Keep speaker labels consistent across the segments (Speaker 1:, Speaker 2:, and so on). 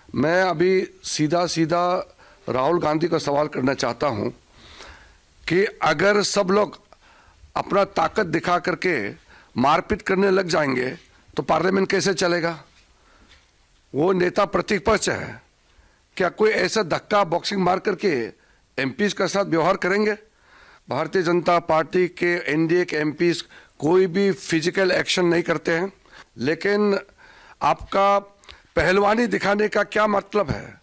Speaker 1: मैं अभी सीधा सीधा राहुल गांधी को सवाल करना चाहता हूं कि अगर सब लोग अपना ताकत दिखा करके मारपीट करने लग जाएंगे तो पार्लियामेंट कैसे चलेगा? वो नेता प्रतिपक्ष है, क्या कोई ऐसा धक्का बॉक्सिंग मार करके एमपीज के साथ व्यवहार करेंगे? भारतीय जनता पार्टी के एनडीए के एमपीज कोई भी फिजिकल एक्शन नहीं करते हैं, लेकिन आपका पहलवानी दिखाने का क्या मतलब है?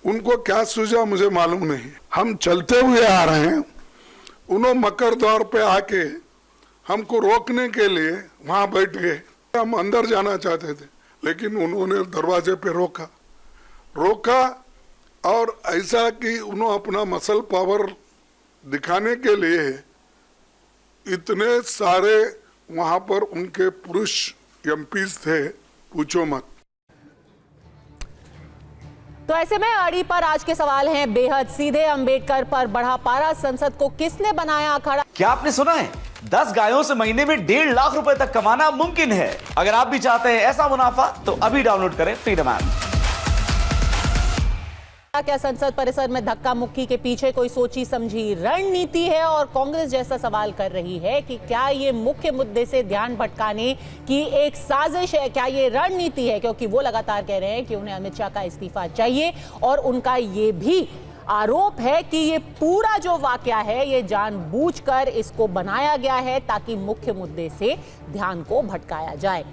Speaker 2: उनको क्या सूझा मुझे मालूम नहीं। हम चलते हुए आ रहे हैं, उन्होंने मकर द्वार पे आके हमको रोकने के लिए वहां बैठ गए। हम अंदर जाना चाहते थे, लेकिन उन्होंने दरवाजे पे रोका और ऐसा कि उन्होंने अपना मसल पावर दिखाने के लिए इतने सारे वहां पर उनके पुरुष एमपीज थे, पूछो मत।
Speaker 3: तो ऐसे में अड़ी पर आज के सवाल हैं बेहद सीधे। अंबेडकर पर बढ़ा पारा, संसद को किसने बनाया अखाड़ा?
Speaker 4: क्या आपने सुना है? 10 गायों से महीने में 1.5 लाख रुपए तक कमाना मुमकिन है। अगर आप भी चाहते हैं ऐसा मुनाफा तो अभी डाउनलोड करें फ्रीडम ऐप।
Speaker 3: क्या संसद परिसर में धक्का मुक्की के पीछे कोई सोची समझी रणनीति है? और कांग्रेस जैसा सवाल कर रही है कि क्या ये मुख्य मुद्दे से ध्यान भटकाने की एक साजिश है? क्या ये रणनीति है? क्योंकि वो लगातार कह रहे हैं कि उन्हें अमित शाह का इस्तीफा चाहिए और उनका ये भी आरोप है कि ये पूरा जो वाकया है ये जानबूझकर इसको बनाया गया है ताकि मुख्य मुद्दे से ध्यान को भटकाया जाए।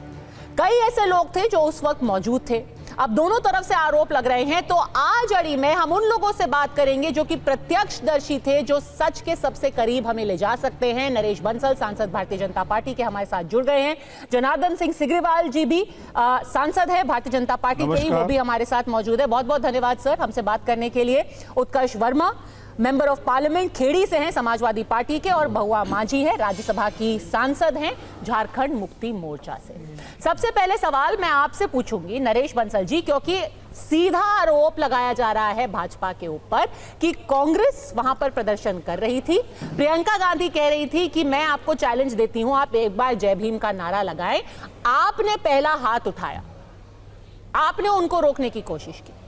Speaker 3: कई ऐसे लोग थे जो उस वक्त मौजूद थे। अब दोनों तरफ से आरोप लग रहे हैं, तो आज अड़ी में हम उन लोगों से बात करेंगे जो कि प्रत्यक्षदर्शी थे, जो सच के सबसे करीब हमें ले जा सकते हैं। नरेश बंसल, सांसद भारतीय जनता पार्टी के, हमारे साथ जुड़ गए हैं। जनार्दन सिंह सिग्रीवाल जी भी सांसद है भारतीय जनता पार्टी के ही, वो भी हमारे साथ मौजूद है। बहुत बहुत धन्यवाद सर हमसे बात करने के लिए। Utkarsh Verma member of parliament Kheri से हैं, समाजवादी पार्टी के, और बहुआ माझी है, राज्यसभा की सांसद हैं झारखंड मुक्ति मोर्चा से। सबसे पहले सवाल मैं आपसे पूछूंगी नरेश बंसल जी, क्योंकि सीधा आरोप लगाया जा रहा है भाजपा के ऊपर कि कांग्रेस वहां पर प्रदर्शन कर रही थी। प्रियंका गांधी कह रही थी कि मैं आपको चैलेंज देती हूं, आप एक बार जय भीम का नारा लगाएं। आपने पहला हाथ उठाया, आपने उनको रोकने की कोशिश की।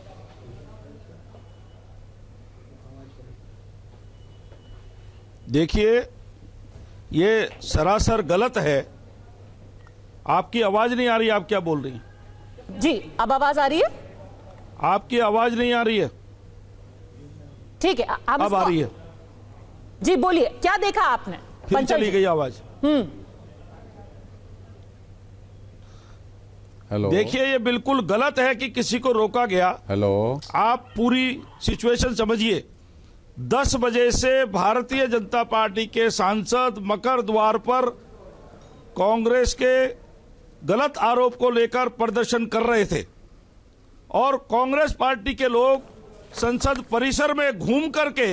Speaker 5: देखिए, ये सरासर गलत है। आपकी आवाज नहीं आ रही, आप क्या बोल रही हैं?
Speaker 3: जी, अब आवाज आ रही है?
Speaker 5: आपकी आवाज नहीं आ रही है।
Speaker 3: ठीक है,
Speaker 5: अब आ रही है।
Speaker 3: जी बोलिए, क्या देखा आपने?
Speaker 5: फिर चली गई आवाज।
Speaker 6: हेलो।
Speaker 5: देखिए, ये बिल्कुल गलत है कि किसी को रोका गया।
Speaker 6: हेलो।
Speaker 5: आप पूरी सिचुएशन समझिए। 10 बजे से भारतीय जनता पार्टी के सांसद मकर द्वार पर कांग्रेस के गलत आरोप को लेकर प्रदर्शन कर रहे थे और कांग्रेस पार्टी के लोग संसद परिसर में घूम करके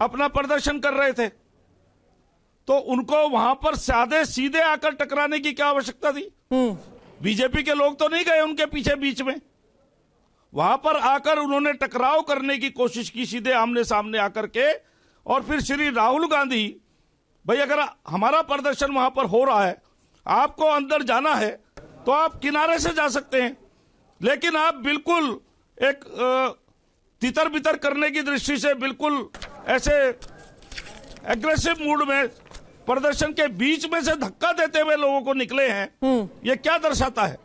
Speaker 5: अपना प्रदर्शन कर रहे थे। तो उनको वहां पर सादे सीधे आकर टकराने की क्या आवश्यकता थी? बीजेपी के लोग तो नहीं गए उनके पीछे बीच में। वहां पर आकर उन्होंने टकराव करने की कोशिश की सीधे आमने सामने आकर के। और फिर श्री राहुल गांधी, भाई अगर हमारा प्रदर्शन वहां पर हो रहा है, आपको अंदर जाना है तो आप किनारे से जा सकते हैं, लेकिन आप बिल्कुल एक तितर बितर करने की दृष्टि से बिल्कुल ऐसे एग्रेसिव मूड में प्रदर्शन के बीच में से धक्का देते हुए लोगों को निकले हैं। ये क्या दर्शाता है?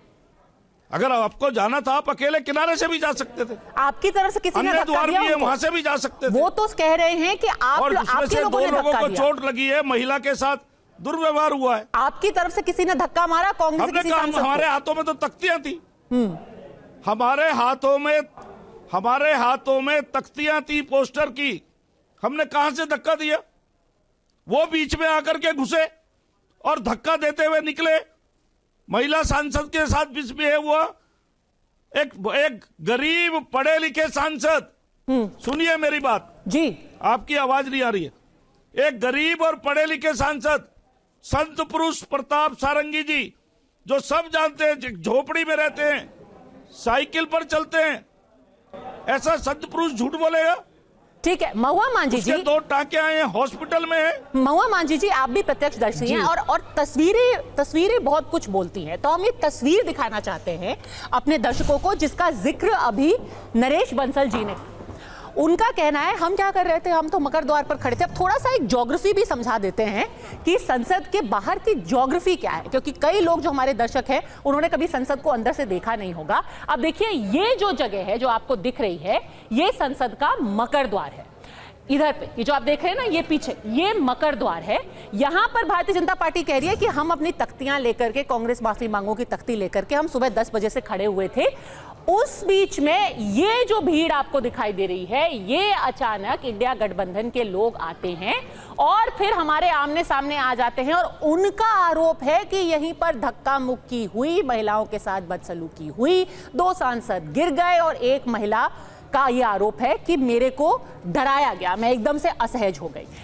Speaker 5: अगर आपको जाना था आप अकेले किनारे से भी जा सकते थे।
Speaker 3: आपकी तरफ से किसी ने धक्का
Speaker 5: द्वार
Speaker 3: दिया
Speaker 5: भी है, वहां से भी जा सकते थे।
Speaker 3: वो तो कह रहे हैं कि आप
Speaker 5: और उसमें से 2 लोगों को चोट लगी है, महिला के साथ दुर्व्यवहार हुआ है।
Speaker 3: आपकी तरफ से किसी ने धक्का मारा? कांग्रेस
Speaker 5: हमने कहा हमारे हाथों में तो तख्तियां थी। हमारे हाथों में तख्तियां थी पोस्टर की। हमने कहां से धक्का दिया? वो बीच में आकर के घुसे और धक्का देते हुए निकले। महिला सांसद के साथ मिसबिहेव हुआ। एक गरीब पढ़े लिखे सांसद, सुनिए मेरी बात
Speaker 3: जी,
Speaker 5: आपकी आवाज नहीं आ रही है। एक गरीब और पढ़े लिखे सांसद संत पुरुष प्रताप सारंगी जी, जो सब जानते हैं, झोपड़ी में रहते हैं, साइकिल पर चलते हैं, ऐसा संत पुरुष झूठ बोलेगा?
Speaker 3: ठीक है, महुआ मांझी जी,
Speaker 5: उसके 2 टांके आए हैं, हॉस्पिटल में है।
Speaker 3: महुआ मांझी जी, आप भी प्रत्यक्षदर्शी हैं और तस्वीरें बहुत कुछ बोलती हैं। तो हम एक तस्वीर दिखाना चाहते हैं अपने दर्शकों को, जिसका जिक्र अभी नरेश बंसल जी ने। उनका कहना है, हम क्या कर रहे थे, हम तो मकर द्वार पर खड़े थे। अब थोड़ा सा एक ज्योग्राफी भी समझा देते हैं कि संसद के बाहर की ज्योग्राफी क्या है, क्योंकि कई लोग जो हमारे दर्शक हैं उन्होंने कभी संसद को अंदर से देखा नहीं होगा। अब देखिए, ये जो जगह है जो आपको दिख रही है, ये संसद का मकर द्वार है। इधर पे ये जो आप देख रहे हैं ना, ये पीछे ये मकर द्वार है। यहां पर भारतीय जनता पार्टी कह रही है कि हम अपनी तख्तियां लेकर के, कांग्रेस माफी मांगों की तख्ती लेकर के हम सुबह 10 बजे से खड़े हुए थे। उस बीच में ये जो भीड़ आपको दिखाई दे रही है, ये अचानक इंडिया गठबंधन के लोग आते हैं और फिर हमारे आमने सामने आ जाते हैं और उनका आरोप है कि यहीं पर धक्का मुक्की हुई, महिलाओं के साथ बदसलूकी हुई, 2 सांसद गिर गए और एक महिला का ये आरोप है कि मेरे को डराया गया, मैं एकदम से असहज हो गई।